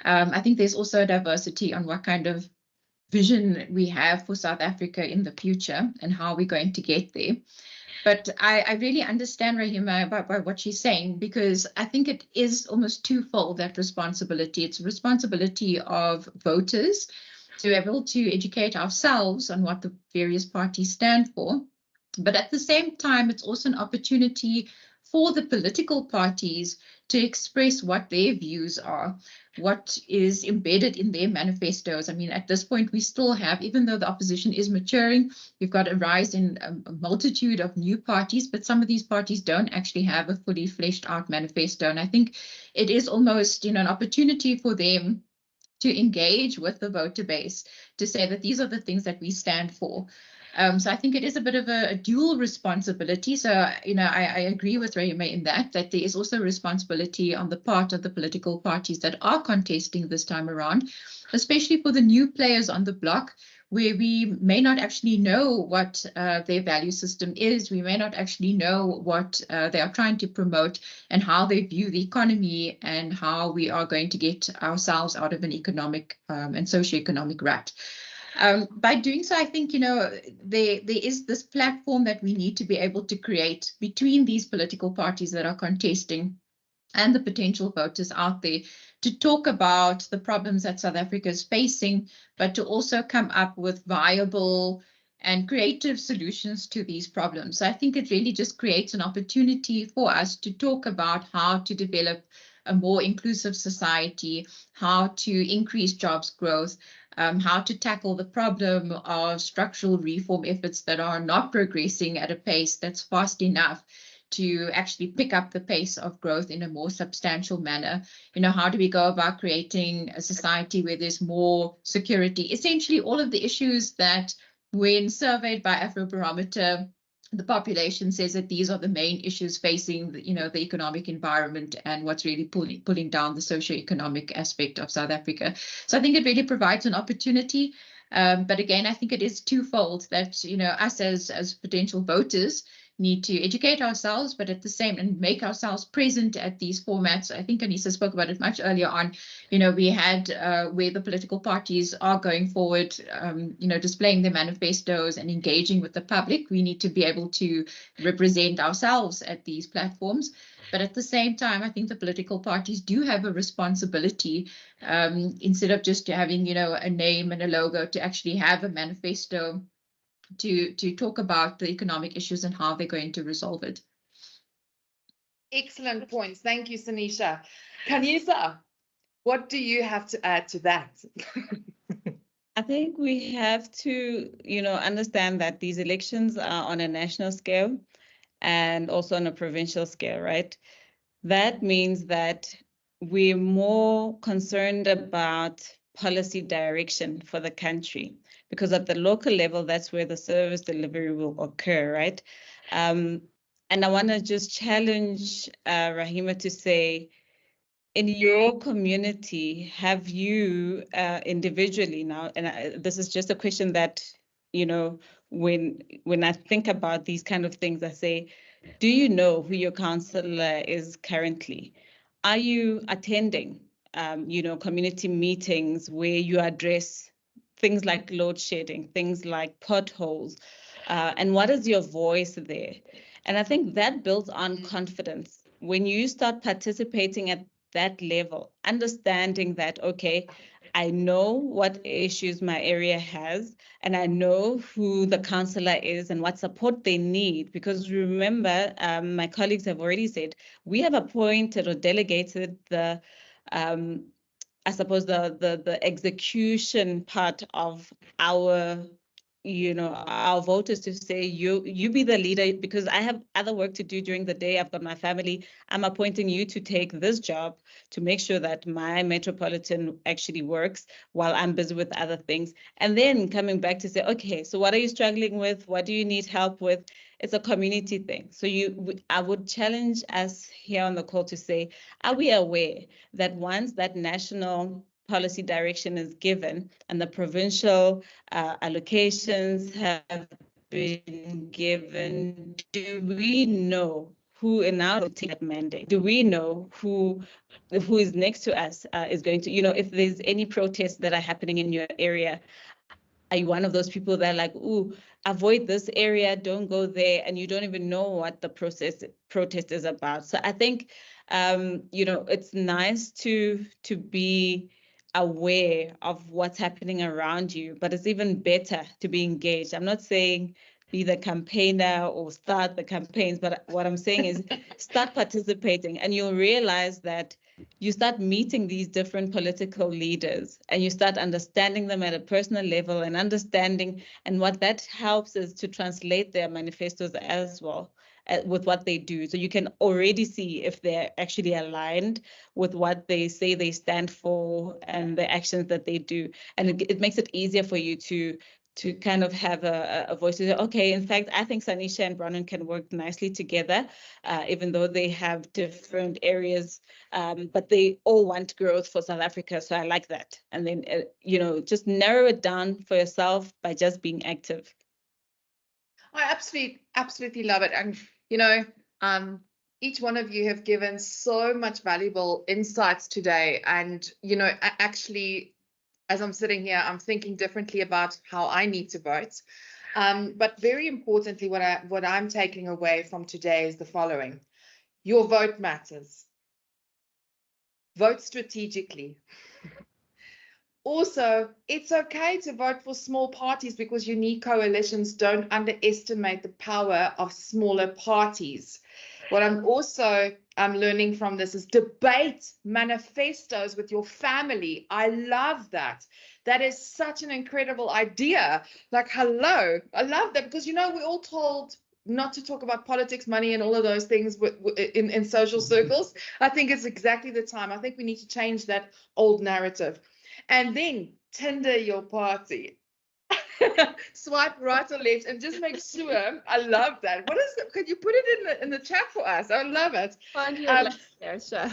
I think there's also a diversity on what kind of vision we have for South Africa in the future and how we're going to get there. But I really understand, Rahima, about what she's saying, because I think it is almost twofold, that responsibility. It's a responsibility of voters to be able to educate ourselves on what the various parties stand for. But at the same time, it's also an opportunity for the political parties to express what their views are, what is embedded in their manifestos. I mean, at this point, we still have, even though the opposition is maturing, we've got a rise in a multitude of new parties, but some of these parties don't actually have a fully fleshed out manifesto. And I think it is almost, an opportunity for them to engage with the voter base, to say that these are the things that we stand for. So I think it is a bit of a dual responsibility. So, I agree with Rahima in that there is also responsibility on the part of the political parties that are contesting this time around, especially for the new players on the block, where we may not actually know what their value system is. We may not actually know what they are trying to promote and how they view the economy and how we are going to get ourselves out of an economic and socioeconomic rut. By doing so, I think, there is this platform that we need to be able to create between these political parties that are contesting and the potential voters out there, to talk about the problems that South Africa is facing, but to also come up with viable and creative solutions to these problems. So I think it really just creates an opportunity for us to talk about how to develop a more inclusive society, how to increase jobs growth, how to tackle the problem of structural reform efforts that are not progressing at a pace that's fast enough to actually pick up the pace of growth in a more substantial manner. How do we go about creating a society where there's more security? Essentially, all of the issues that, when surveyed by Afrobarometer, the population says that these are the main issues facing the economic environment and what's really pulling down the socioeconomic aspect of South Africa. So I think it really provides an opportunity. But again, I think it is twofold, that us as potential voters need to educate ourselves, but at the same and make ourselves present at these formats. I think Khanyisa spoke about it much earlier on. We had where the political parties are going forward, displaying their manifestos and engaging with the public. We need to be able to represent ourselves at these platforms. But at the same time, I think the political parties do have a responsibility, instead of just having, a name and a logo, to actually have a manifesto to talk about the economic issues and how they're going to resolve it. Excellent points. Thank you, Sanisha. Khanyisa, what do you have to add to that? I think we have to, understand that these elections are on a national scale and also on a provincial scale, right? That means that we're more concerned about policy direction for the country, because at the local level, that's where the service delivery will occur, right? And I want to just challenge Rahima to say, in your community, have you individually now, and this is just a question that, when I think about these kind of things, I say, do you know who your counselor is currently? Are you attending, community meetings where you address things like load shedding, things like potholes, and what is your voice there? And I think that builds on confidence. When you start participating at that level, understanding that, okay, I know what issues my area has, and I know who the counselor is and what support they need. Because remember, my colleagues have already said, we have appointed or delegated the, I suppose, the execution part of our our voters to say, you be the leader, because I have other work to do during the day. I've got my family. I'm appointing you to take this job to make sure that my metropolitan actually works while I'm busy with other things. And then coming back to say, okay, so what are you struggling with? What do you need help with? It's a community thing. So I would challenge us here on the call to say, are we aware that once that national policy direction is given and the provincial allocations have been given, do we know who in our will take that mandate? Do we know who is next to us is going to, if there's any protests that are happening in your area, are you one of those people that are like, ooh, avoid this area, don't go there, and you don't even know what the protest is about? So I think, it's nice to be aware of what's happening around you, but it's even better to be engaged. I'm not saying be the campaigner or start the campaigns, but what I'm saying is start participating, and you'll realize that you start meeting these different political leaders and you start understanding them at a personal level and and what that helps is to translate their manifestos as well with what they do. So you can already see if they're actually aligned with what they say they stand for and the actions that they do. And it makes it easier for you to kind of have a voice to say, okay, in fact, I think Sanisha and Bronwyn can work nicely together, even though they have different areas, but they all want growth for South Africa. So I like that. And then, just narrow it down for yourself by just being active. I absolutely love it. And, each one of you have given so much valuable insights today. And, actually, as I'm sitting here, I'm thinking differently about how I need to vote. But very importantly, what I'm taking away from today is the following. Your vote matters. Vote strategically. Also, it's okay to vote for small parties because unique coalitions don't underestimate the power of smaller parties. What I'm also learning from this is debate manifestos with your family. I love that. That is such an incredible idea. Like, hello, I love that because, we're all told not to talk about politics, money, and all of those things in social circles. I think it's exactly the time. I think we need to change that old narrative. And then Tinder your party. Swipe right or left and just make sure. I love that. What is it? Could you put it in the chat for us? I love it. Find your there, sure.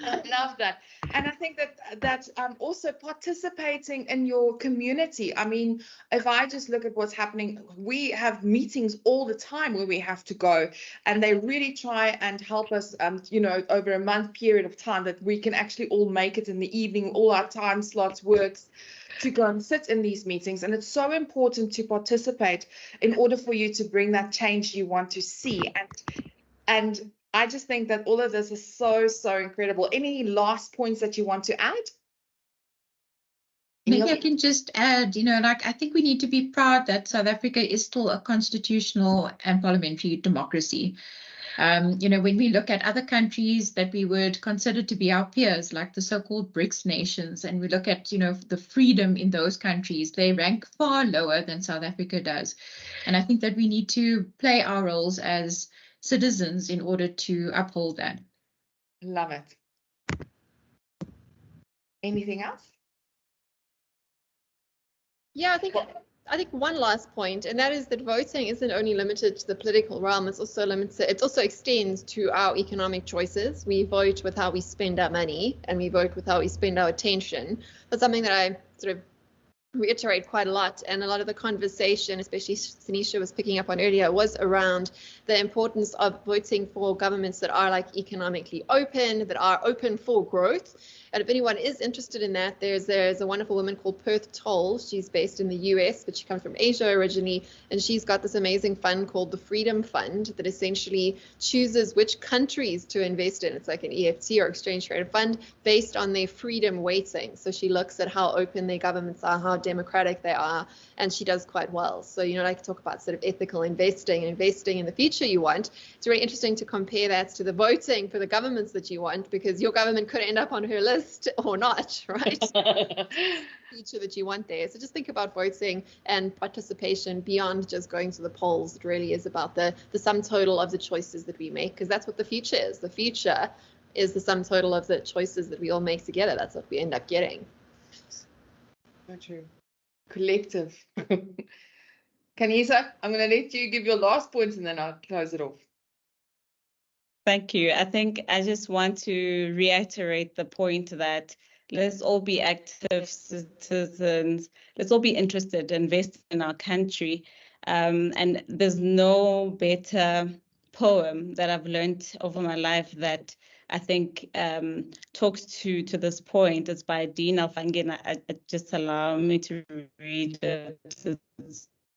I love that. And I think that also participating in your community. I mean, if I just look at what's happening, we have meetings all the time where we have to go, and they really try and help us, over a month period of time that we can actually all make it in the evening. All our time slots works to go and sit in these meetings. And it's so important to participate in order for you to bring that change you want to see. And I just think that all of this is so, so incredible. Any last points that you want to add? Maybe I can just add, I think we need to be proud that South Africa is still a constitutional and parliamentary democracy. When we look at other countries that we would consider to be our peers, like the so-called BRICS nations, and we look at, the freedom in those countries, they rank far lower than South Africa does. And I think that we need to play our roles as citizens in order to uphold that. Love it. Anything else? Yeah, I think one last point, and that is that voting isn't only limited to the political realm, it's also extends to our economic choices. We vote with how we spend our money, and we vote with how we spend our attention. That's something that I sort of reiterate quite a lot, and a lot of the conversation, especially Sanisha was picking up on earlier, was around the importance of voting for governments that are like economically open, that are open for growth. And if anyone is interested in that, there's a wonderful woman called Perth Toll. She's based in the US, but she comes from Asia originally, and she's got this amazing fund called the Freedom Fund that essentially chooses which countries to invest in. It's like an EFT or exchange traded fund based on their freedom weighting. So she looks at how open their governments are, how democratic they are, and she does quite well. So, like talk about sort of ethical investing and investing in the future you want. It's really interesting to compare that to the voting for the governments that you want, because your government could end up on her list or not, right? Future that you want there. So just think about voting and participation beyond just going to the polls. It really is about the sum total of the choices that we make, because that's what the future is. The future is the sum total of the choices that we all make together. That's what we end up getting. So true. Collective. Khanyisa, I'm going to let you give your last points and then I'll close it off. Thank you. I think I just want to reiterate the point that let's all be active citizens. Let's all be interested, invest in our country. And there's no better poem that I've learned over my life that I think talks to this point. It's by Dean Alfangena. Just allow me to read it.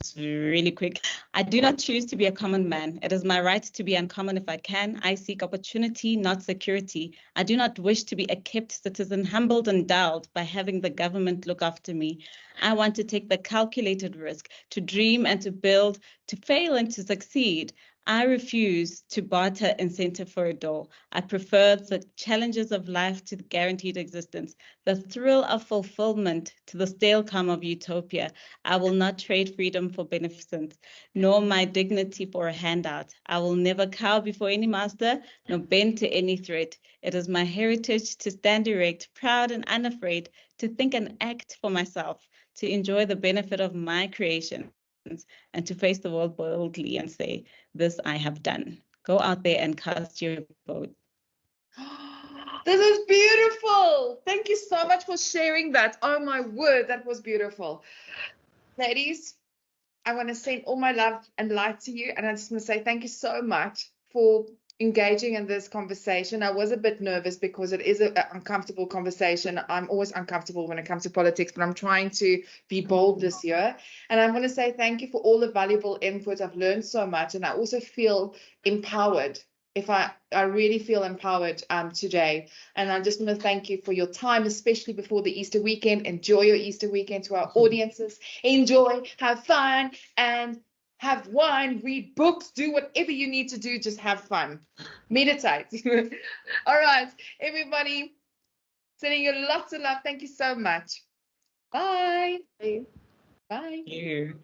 It's really quick. I do not choose to be a common man. It is my right to be uncommon if I can. I seek opportunity, not security. I do not wish to be a kept citizen, humbled and dulled by having the government look after me. I want to take the calculated risk, to dream and to build, to fail and to succeed. I refuse to barter incentive for a door. I prefer the challenges of life to the guaranteed existence, the thrill of fulfillment to the stale calm of utopia. I will not trade freedom for beneficence, nor my dignity for a handout. I will never cower before any master, nor bend to any threat. It is my heritage to stand erect, proud and unafraid, to think and act for myself, to enjoy the benefit of my creation, and to face the world boldly and say, this I have done. Go out there and cast your vote. This is beautiful. Thank you so much for sharing that. Oh my word, that was beautiful. Ladies, I want to send all my love and light to you. And I just want to say thank you so much for engaging in this conversation. I was a bit nervous because it is an uncomfortable conversation. I'm always uncomfortable when it comes to politics, but I'm trying to be bold this year. And I want to say thank you for all the valuable input. I've learned so much, and I also feel empowered. I really feel empowered today. And I just want to thank you for your time, especially before the Easter weekend. Enjoy your Easter weekend. To our audiences, enjoy, have fun, and have wine, read books, do whatever you need to do. Just have fun. Meditate. All right, everybody, sending you lots of love. Thank you so much. Bye. Bye. Bye. Thank you.